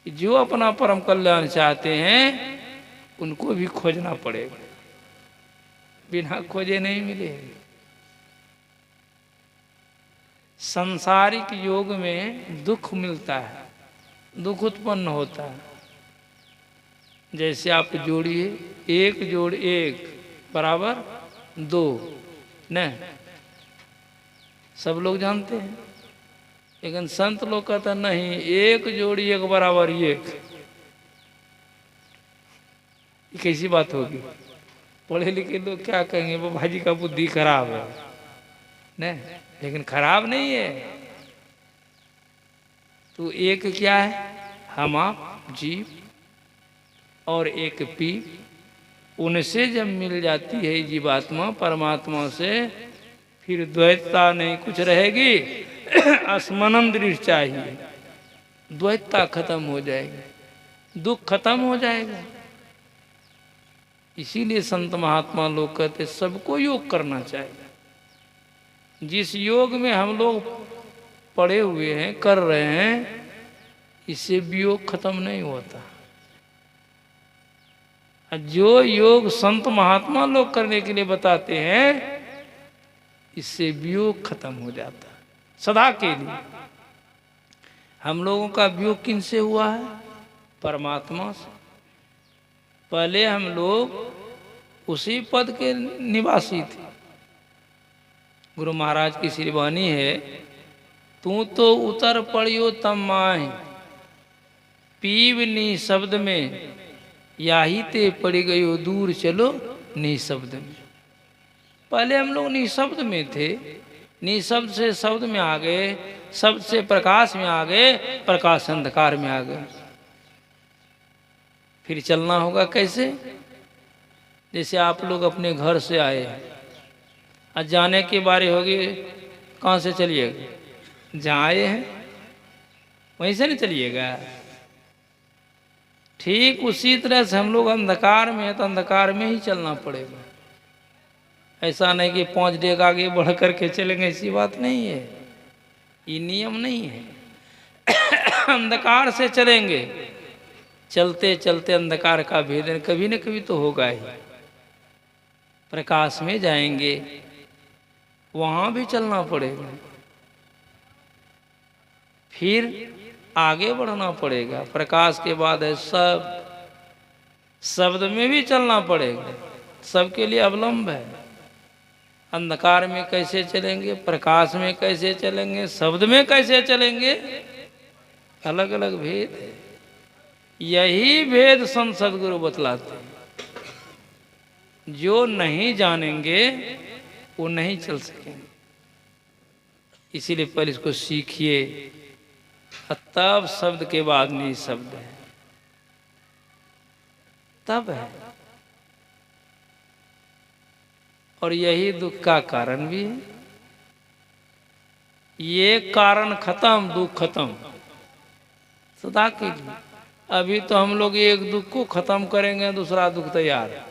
कि जो अपना परम कल्याण चाहते हैं उनको भी खोजना पड़ेगा, बिना खोजे नहीं मिलेगा। सांसारिक योग में दुख मिलता है, दुख उत्पन्न होता है। जैसे आप जोड़िए, 1 जोड़ 1 बराबर 2, न सब लोग जानते हैं। लेकिन संत लोग कहते हैं नहीं, 1 जोड़ 1 बराबर 1। ये कैसी बात होगी? पढ़े लिखे लोग क्या कहेंगे, वो भाजी का बुद्धि खराब है न, लेकिन खराब नहीं है। तो एक क्या है, हम आप जीव, और एक पी, उनसे जब मिल जाती है जीवात्मा परमात्मा से, फिर द्वैतता नहीं कुछ रहेगी। असमनन दृष्टि चाहिए, द्वैतता खत्म हो जाएगी, दुख खत्म हो जाएगा। इसीलिए संत महात्मा लोग कहते सबको योग करना चाहिए। जिस योग में हम लोग पड़े हुए हैं, कर रहे हैं, इससे वियोग खत्म नहीं होता। जो योग संत महात्मा लोग करने के लिए बताते हैं, इससे वियोग खत्म हो जाता है सदा के लिए। हम लोगों का वियोग किनसे हुआ है? परमात्मा से। पहले हम लोग उसी पद के निवासी थे। गुरु महाराज की श्री वाणी है, तू तो उतर पड़ियो तम माहि, पीव नी शब्द में, याही ते पड़ गयो दूर चलो निशब्द में। पहले हम लोग निशब्द में थे, निशब्द से शब्द में आ गए, शब्द से प्रकाश में आ गए, प्रकाश अंधकार में आ गए। फिर चलना होगा कैसे? जैसे आप लोग अपने घर से आए, आज जाने की बारी होगी, कहाँ से चलिएगा? जहाँ आए हैं वहीं से नहीं चलिएगा। ठीक उसी तरह से हम लोग अंधकार में है तो अंधकार में ही चलना पड़ेगा। ऐसा नहीं कि 5 डेग आगे बढ़ करके चलेंगे, ऐसी बात नहीं है, ये नियम नहीं है। अंधकार से चलेंगे, चलते चलते अंधकार का भेदन कभी न कभी तो होगा ही। प्रकाश में जाएंगे, वहां भी चलना पड़ेगा, फिर आगे बढ़ना पड़ेगा। प्रकाश के बाद है सब, शब्द में भी चलना पड़ेगा, सबके लिए अवलंब है। अंधकार में कैसे चलेंगे, प्रकाश में कैसे चलेंगे, शब्द में कैसे चलेंगे, अलग अलग भेद है। यही भेद संत सद्गुरु बतलाते हैं। जो नहीं जानेंगे वो नहीं चल सकेंगे। इसीलिए पहले इसको सीखिए, तब शब्द के बाद निशब्द है, तब है। और यही दुख का कारण भी है। ये कारण खत्म, दुख खत्म सदा के लिए। अभी तो हम लोग एक दुख को खत्म करेंगे, दूसरा दुख तैयार है,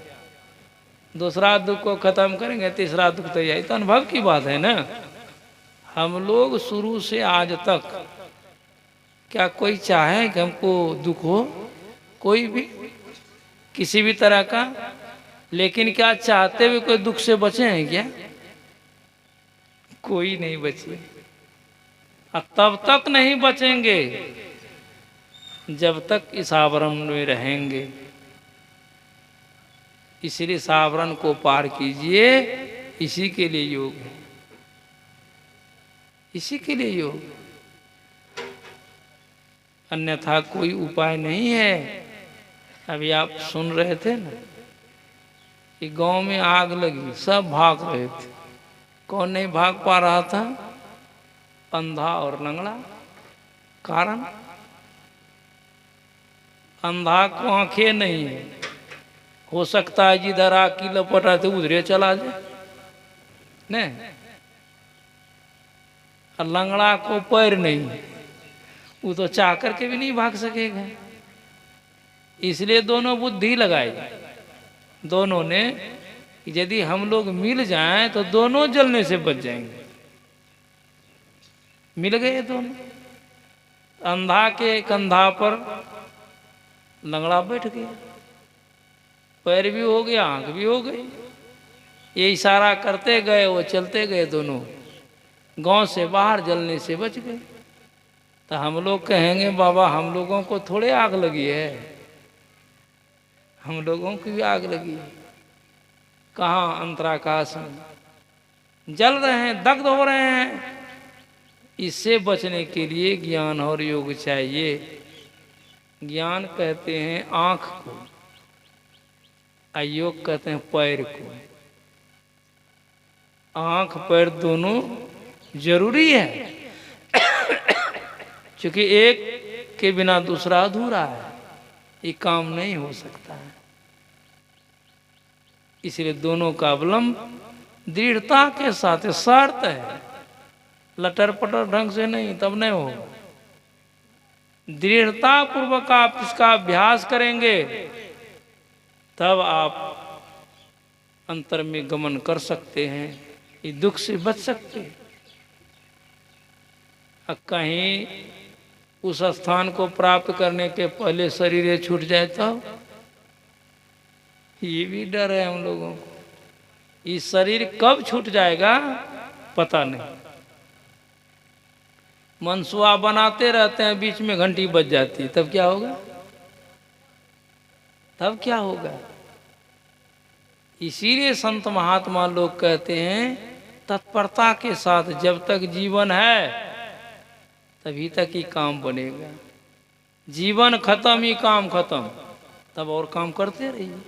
दूसरा दुख को खत्म करेंगे, तीसरा दुख तैयार। तो अनुभव की बात है ना। हम लोग शुरू से आज तक क्या कोई चाहे कि हमको दुख हो, कोई भी किसी भी तरह का? लेकिन क्या चाहते हुए कोई दुख से बचे हैं क्या? कोई नहीं बचे। और तब तक नहीं बचेंगे जब तक इस आवरण में रहेंगे। इसलिए इस आवरण को पार कीजिए, इसी के लिए योग है, इसी के लिए योग, अन्यथा कोई उपाय नहीं है। अभी आप सुन रहे थे ना कि गांव में आग लगी, सब भाग रहे थे। कौन नहीं भाग पा रहा था? अंधा और लंगड़ा। कारण अंधा को आंखें नहीं है, हो सकता है जिधर आग की लपट रहा थे उधरे चला जाए नहीं। और लंगड़ा को पैर नहीं है, वो तो चाह करके भी नहीं भाग सकेगा। इसलिए दोनों बुद्धि लगाई, दोनों ने, यदि हम लोग मिल जाएं तो दोनों जलने से बच जाएंगे। मिल गए दोनों। अंधा के कंधा पर लंगड़ा बैठ गया, पैर भी हो गया, आंख भी हो गई। ये इशारा करते गए, वो चलते गए, दोनों गांव से बाहर जलने से बच गए। तो हम लोग कहेंगे बाबा हम लोगों को थोड़े आग लगी है, हम लोगों की भी आग लगी है। कहाँ अंतराकाश में जल रहे हैं, दग्ध हो रहे हैं। इससे बचने के लिए ज्ञान और योग चाहिए। ज्ञान कहते हैं आंख को, योग कहते हैं पैर को। आंख पैर दोनों जरूरी है, क्योंकि एक के बिना दूसरा अधूरा है, ये काम नहीं हो सकता है। इसलिए दोनों का अवलंब दृढ़ता के साथ, शर्त है, लटर पटर ढंग से नहीं, तब नहीं होगा। दृढ़ता पूर्वक आप इसका अभ्यास करेंगे, तब आप अंतर में गमन कर सकते हैं, ये दुख से बच सकते हैं। कहीं उस स्थान को प्राप्त करने के पहले शरीर छूट जाए तब, ये भी डर है हम लोगों को। ये शरीर कब छूट जाएगा पता नहीं। मनसुआ बनाते रहते हैं, बीच में घंटी बज जाती है, तब क्या होगा? तब क्या होगा? इसीलिए संत महात्मा लोग कहते हैं तत्परता के साथ जब तक जीवन है तभी तक ही काम बनेगा। जीवन खत्म ही काम खत्म, तब और काम करते रहिए।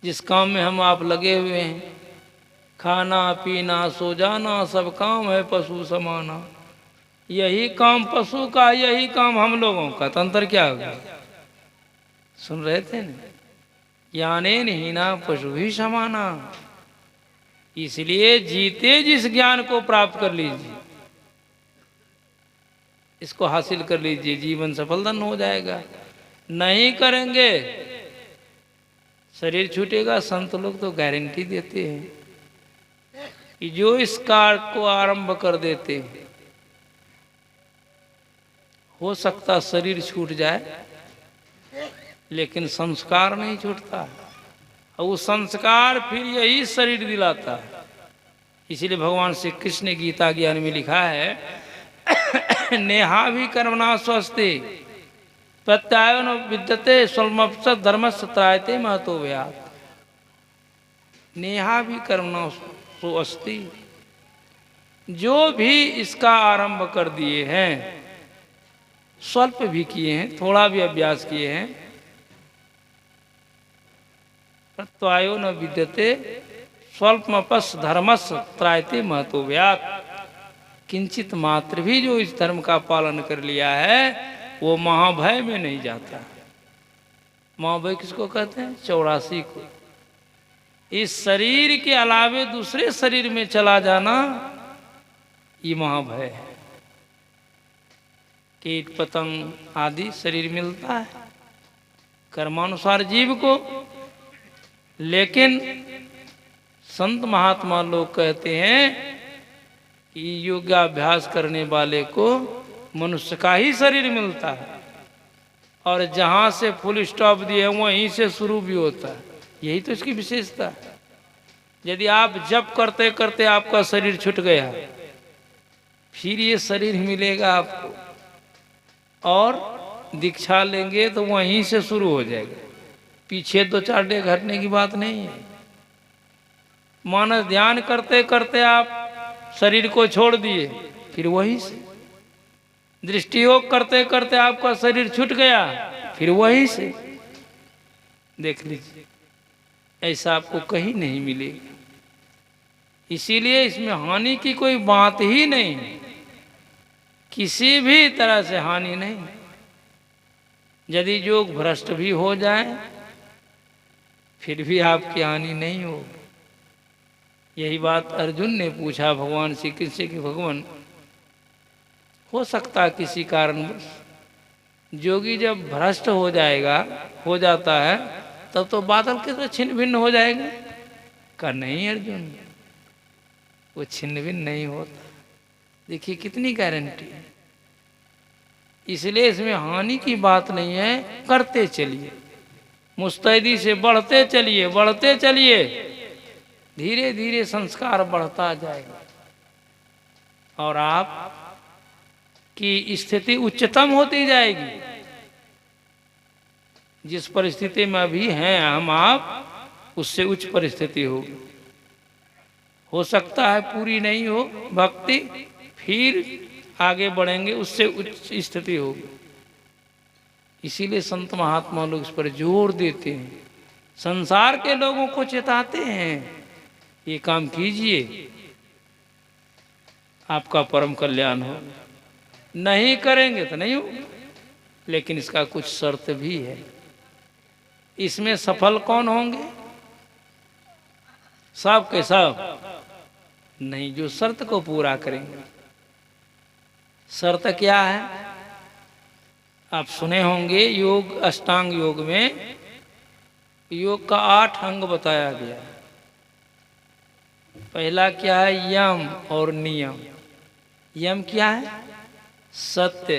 जिस काम में हम आप लगे हुए हैं, खाना पीना सो जाना सब काम है पशु समाना, यही काम पशु का, यही काम हम लोगों का। तंत्र क्या होगा? सुन रहे थे ना, ज्ञाने हीना पशु ही समाना। इसलिए जीते जिस ज्ञान को प्राप्त कर लीजिए, इसको हासिल कर लीजिए, जीवन सफल धन हो जाएगा। नहीं करेंगे शरीर छूटेगा। संत लोग तो गारंटी देते हैं कि जो इस कार्य को आरंभ कर देते हैं, हो सकता शरीर छूट जाए लेकिन संस्कार नहीं छूटता, और वो संस्कार फिर यही शरीर दिलाता है। इसीलिए भगवान श्री कृष्ण ने गीता ज्ञान में लिखा है नेहा भी कर्मणा स्वस्ति प्रत्यायन विद्यते स्वल्पस्य धर्मस्य त्रायते महतो व्यात्। नेहा भी कर्मणा स्वस्ति, जो भी इसका आरंभ कर दिए हैं, स्वल्प भी किए हैं, थोड़ा भी अभ्यास किए हैं, प्रत्यायो न विद्यते स्वल्पमपस धर्मस्य त्रायते महतो व्यात्। किंचित मात्र भी जो इस धर्म का पालन कर लिया है वो महाभय में नहीं जाता। महाभय किसको कहते हैं? 84 को। इस शरीर के अलावे दूसरे शरीर में चला जाना ये महाभय है। कीट पतंग आदि शरीर मिलता है कर्मानुसार जीव को, लेकिन संत महात्मा लोग कहते हैं कि योगाभ्यास करने वाले को मनुष्य का ही शरीर मिलता है, और जहाँ से फुल स्टॉप दिए वहीं से शुरू भी होता है। यही तो इसकी विशेषता है। यदि आप जप करते करते आपका शरीर छूट गया, फिर ये शरीर मिलेगा आपको, और दीक्षा लेंगे तो वहीं से शुरू हो जाएगा, पीछे तो 4 डे घटने की बात नहीं है। मानस ध्यान करते करते आप शरीर को छोड़ दिए, फिर वहीं से दृष्टि योग करते करते आपका शरीर छूट गया, फिर वहीं से देख लीजिए, ऐसा आपको कहीं नहीं मिलेगा। इसीलिए इसमें हानि की कोई बात ही नहीं, किसी भी तरह से हानि नहीं। यदि योग भ्रष्ट भी हो जाए फिर भी आपकी हानि नहीं होगी। यही बात अर्जुन ने पूछा भगवान श्री कृष्ण के, भगवान हो सकता है किसी कारणवश जोगी जब भ्रष्ट हो जाएगा, हो जाता है, तब तो बादल के तो छिन्न भिन्न हो जाएगा। कहा नहीं अर्जुन, वो छिन्न भिन्न नहीं होता। देखिए कितनी गारंटी है। इसलिए इसमें हानि की बात नहीं है, करते चलिए, मुस्तैदी से बढ़ते चलिए, बढ़ते चलिए, धीरे धीरे संस्कार बढ़ता जाएगा और आप की स्थिति उच्चतम होती जाएगी। जिस परिस्थिति में अभी हैं हम आप, उससे उच्च परिस्थिति होगी। हो सकता है पूरी नहीं हो भक्ति, फिर आगे बढ़ेंगे, उससे उच्च स्थिति होगी। इसीलिए संत महात्मा लोग इस पर जोर देते हैं, संसार के लोगों को चेताते हैं, ये काम कीजिए, आपका परम कल्याण हो। नहीं करेंगे तो नहीं हो, लेकिन इसका कुछ शर्त भी है। इसमें सफल कौन होंगे? सब के सब नहीं, जो शर्त को पूरा करेंगे। शर्त क्या है? आप सुने होंगे, योग अष्टांग योग में योग का 8 अंग बताया गया। पहला क्या है? यम और नियम। यम क्या है? सत्य,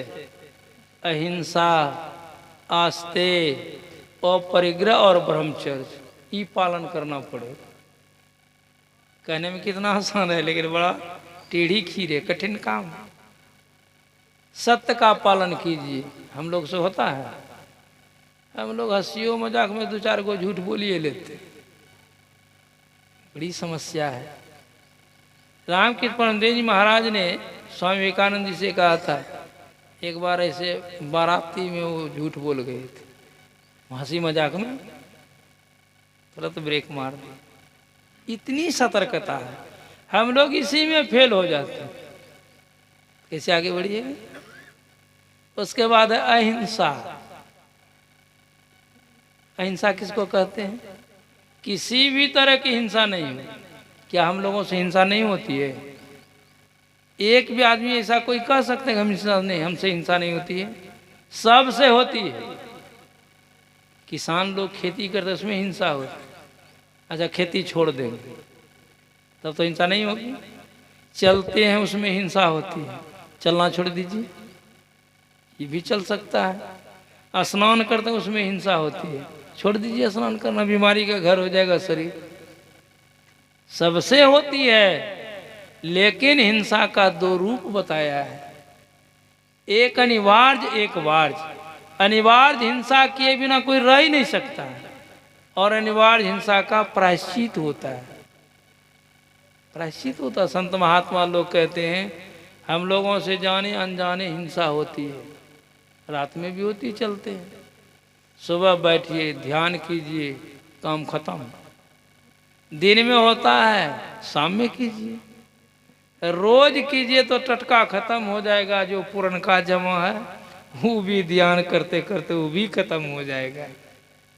अहिंसा, आस्तेय, अपरिग्रह और ब्रह्मचर्य, ये पालन करना पड़ेगा। कहने में कितना आसान है, लेकिन बड़ा टेढ़ी खीर है, कठिन काम। सत्य का पालन कीजिए। हम लोग से होता है, हम लोग हंसियों मजाक में 2-4 को झूठ बोलिए लेते, बड़ी समस्या है। रामकृष्ण परमदेव जी महाराज ने स्वामी विवेकानंद जी से कहा था, एक बार ऐसे बाराती में वो झूठ बोल गए थे, हंसी मजाक में, तुरंत ब्रेक मार दी। इतनी सतर्कता है, हम लोग इसी में फेल हो जाते हैं। कैसे आगे बढ़िए? उसके बाद है अहिंसा। अहिंसा किसको कहते हैं? किसी भी तरह की हिंसा नहीं हो। क्या हम लोगों से हिंसा नहीं होती है? एक भी आदमी ऐसा कोई कह सकते हैं हम हिंसा नहीं, हमसे हिंसा नहीं होती है? सबसे होती है। किसान लोग खेती करते, उसमें हिंसा होती है। अच्छा, खेती छोड़ देंगे तब तो हिंसा नहीं होगी। चलते हैं, उसमें हिंसा होती है, चलना छोड़ दीजिए, ये भी चल सकता है। स्नान करते हैं, उसमें हिंसा होती है, छोड़ दीजिए स्नान करना, बीमारी का घर हो जाएगा शरीर। सबसे होती है, लेकिन हिंसा का 2 रूप बताया है, एक अनिवार्य, एक वार्य। अनिवार्य हिंसा किए बिना कोई रह ही नहीं सकता है, और अनिवार्य हिंसा का प्रायश्चित होता है। प्रायश्चित होता है। संत महात्मा लोग कहते हैं, हम लोगों से जाने अनजाने हिंसा होती है, रात में भी होती, चलते हैं। सुबह बैठिए, ध्यान कीजिए, काम खत्म। दिन में होता है, शाम में कीजिए, रोज कीजिए तो टटका खत्म हो जाएगा। जो पुरनका जमा है वो भी ध्यान करते करते वो भी खत्म हो जाएगा।